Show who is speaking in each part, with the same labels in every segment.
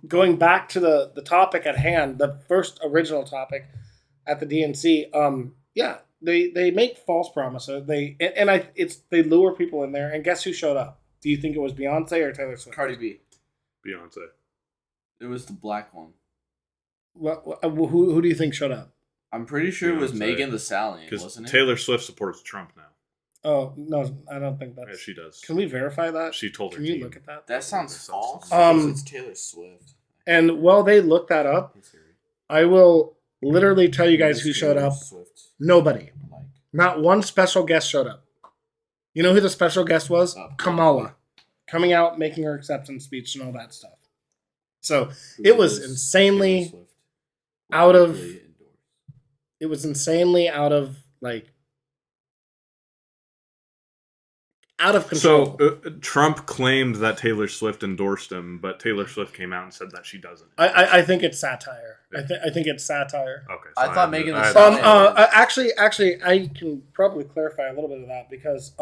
Speaker 1: going back to the topic at hand, the first original topic at the DNC, they make false promises. They lure people in there, and guess who showed up? Do you think it was Beyonce or Taylor Swift?
Speaker 2: Cardi B.
Speaker 3: Beyonce.
Speaker 2: It was the black one.
Speaker 1: Well, who do you think showed up?
Speaker 2: I'm pretty sure it was Megan Thee Stallion, wasn't it?
Speaker 3: Taylor Swift supports Trump now.
Speaker 1: Oh, no, I don't think that's...
Speaker 3: Yeah, she does.
Speaker 1: Can we verify that?
Speaker 3: She told her
Speaker 1: Can
Speaker 3: team.
Speaker 1: you look at that?
Speaker 2: That sounds false.
Speaker 4: It's Taylor Swift.
Speaker 1: And while they look that up, I will literally tell you guys who showed up. Nobody. Not one special guest showed up. You know who the special guest was? Kamala. Coming out, making her acceptance speech and all that stuff. So it was insanely out of... It was insanely out of control.
Speaker 3: So Trump claimed that Taylor Swift endorsed him, but Taylor Swift came out and said that she doesn't.
Speaker 1: I think it's satire. I think it's satire.
Speaker 3: Okay.
Speaker 2: So I thought Megan Thee Stallion.
Speaker 1: Actually, I can probably clarify a little bit of that because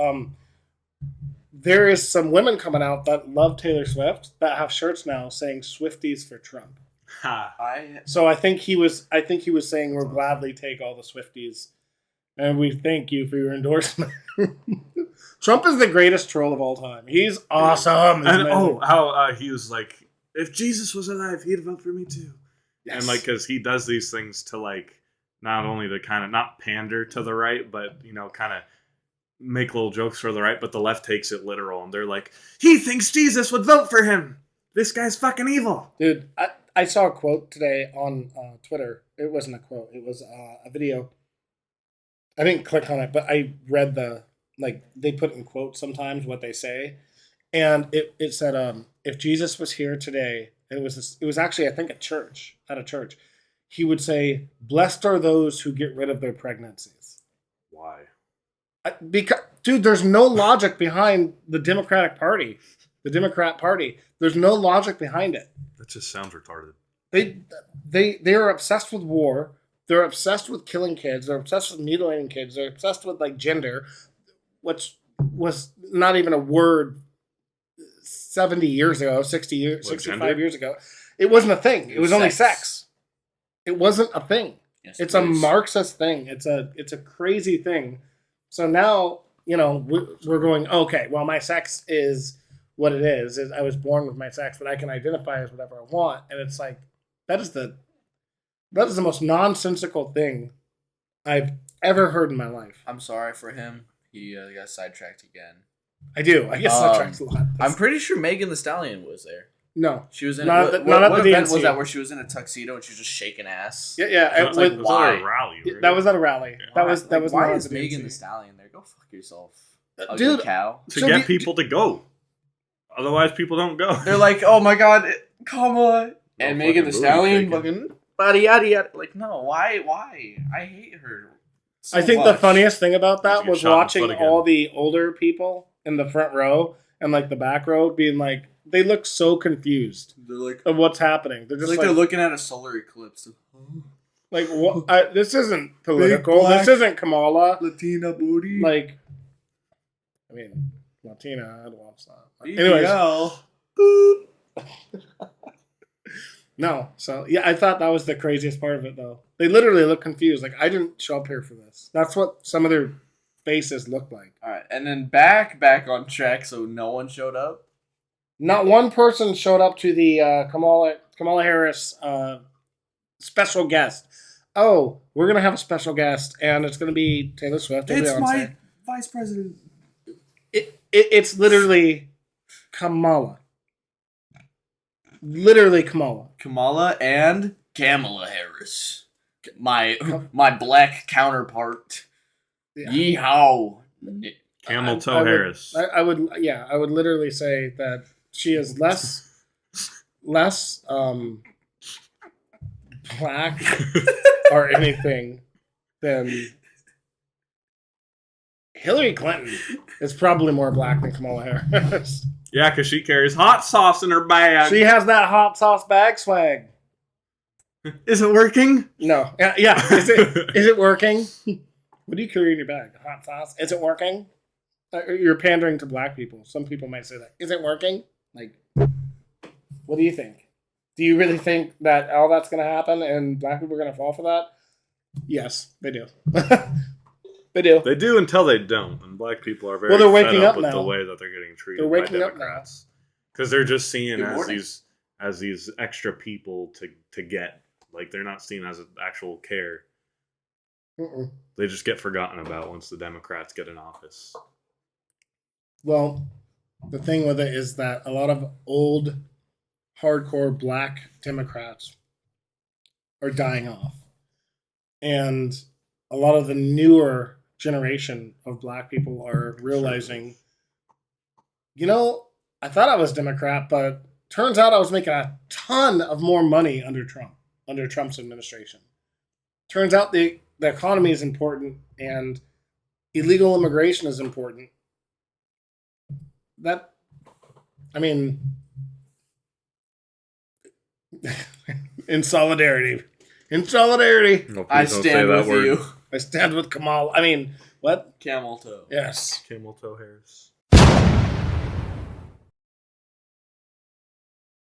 Speaker 1: there is some women coming out that love Taylor Swift that have shirts now saying "Swifties for Trump." So I think he was saying we'll gladly take all the Swifties, and we thank you for your endorsement. Trump is the greatest troll of all time. He's awesome.
Speaker 3: And how he was like, if Jesus was alive, he'd vote for me too. Yes. And because he does these things to not only to kind of not pander to the right, but kind of make little jokes for the right, but the left takes it literal, and they're like, he thinks Jesus would vote for him. This guy's fucking evil,
Speaker 1: dude. I saw a quote today on Twitter. It wasn't a quote. It was a video. I didn't click on it, but I read they put in quotes sometimes what they say. And it said, if Jesus was here today, it was actually, I think, at a church, he would say, blessed are those who get rid of their pregnancies.
Speaker 3: Why?
Speaker 1: Because, dude, there's no logic behind the Democratic Party. The Democrat Party. There's no logic behind it.
Speaker 3: That just sounds retarded.
Speaker 1: They are obsessed with war. They're obsessed with killing kids. They're obsessed with mutilating kids. They're obsessed with gender, which was not even a word 70 years ago, 60 years, 65 years ago. It wasn't a thing. It was only sex. It wasn't a thing. Yes, it's a Marxist thing. It's a crazy thing. So now, we're going, okay, well, my sex is what it is I was born with my sex, but I can identify as whatever I want. And it's like, that is the most nonsensical thing I've ever heard in my life.
Speaker 2: I'm sorry for him. He got sidetracked again.
Speaker 1: I do. I get sidetracked a lot.
Speaker 2: I'm pretty sure Megan Thee Stallion was there.
Speaker 1: No.
Speaker 2: She was in
Speaker 1: what
Speaker 2: event was that where she was in a tuxedo and she was just shaking ass?
Speaker 1: Yeah.
Speaker 3: Was that a rally? Right?
Speaker 1: That was at a rally. Yeah. That was
Speaker 2: why is Megan Thee Stallion there? Go fuck yourself.
Speaker 1: Dude,
Speaker 2: cow.
Speaker 3: To get people to go. Otherwise, people don't go.
Speaker 2: They're like, oh my god, Kamala and Megan Thee Stallion, fucking yada yada. Like, no, why? I hate her.
Speaker 1: I think the funniest thing about that was watching all the older people in the front row and the back row being like, they look so confused.
Speaker 2: They're like,
Speaker 1: of what's happening. They're just
Speaker 2: they're looking at a solar eclipse.
Speaker 1: Like, what? This isn't political. This isn't Kamala. Latina booty. Latina, I'd watch that. Anyways. No. So, yeah, I thought that was the craziest part of it, though. They literally look confused. Like, I didn't show up here for this. That's what some of their faces looked like.
Speaker 2: All right. And then back on track, so no one showed up?
Speaker 1: Not one person showed up to the Kamala Harris special guest. Oh, we're going to have a special guest, and it's going to be Taylor Swift.
Speaker 2: It's my vice president.
Speaker 1: It's literally Kamala. Literally Kamala.
Speaker 2: Kamala and Kamala Harris. My black counterpart. Yeah. Yeehaw.
Speaker 3: Camel toe Harris.
Speaker 1: I would literally say that she is less black or anything than Hillary Clinton is probably more black than Kamala Harris.
Speaker 3: Yeah, because she carries hot sauce in her bag.
Speaker 1: She has that hot sauce bag swag.
Speaker 3: Is it working?
Speaker 1: No. Yeah. Is it working? What do you carry in your bag? Hot sauce? Is it working? You're pandering to black people. Some people might say that. Is it working? What do you think? Do you really think that all that's going to happen and black people are going to fall for that? Yes, they do. They do.
Speaker 3: They do until they don't, and black people are very
Speaker 1: Well, they're waking
Speaker 3: fed up
Speaker 1: up
Speaker 3: with
Speaker 1: now.
Speaker 3: the way that they're getting treated
Speaker 1: They're waking
Speaker 3: by
Speaker 1: up now.
Speaker 3: Democrats. Because they're just seen
Speaker 2: Good
Speaker 3: as
Speaker 2: morning.
Speaker 3: these extra people to get. Like, they're not seen as an actual care.
Speaker 1: Mm-mm.
Speaker 3: They just get forgotten about once the Democrats get in office.
Speaker 1: Well, the thing with it is that a lot of old, hardcore black Democrats are dying off. And a lot of the newer generation of black people are realizing, I thought I was Democrat, but turns out I was making a ton of more money under Trump's administration. Turns out the economy is important and illegal immigration is important. In solidarity.
Speaker 3: No,
Speaker 2: I
Speaker 3: please don't
Speaker 2: stand
Speaker 3: say
Speaker 2: with
Speaker 3: that word.
Speaker 2: you.
Speaker 1: I stand with Kamala. What?
Speaker 2: Camel toe.
Speaker 1: Yes.
Speaker 3: Camel toe hairs.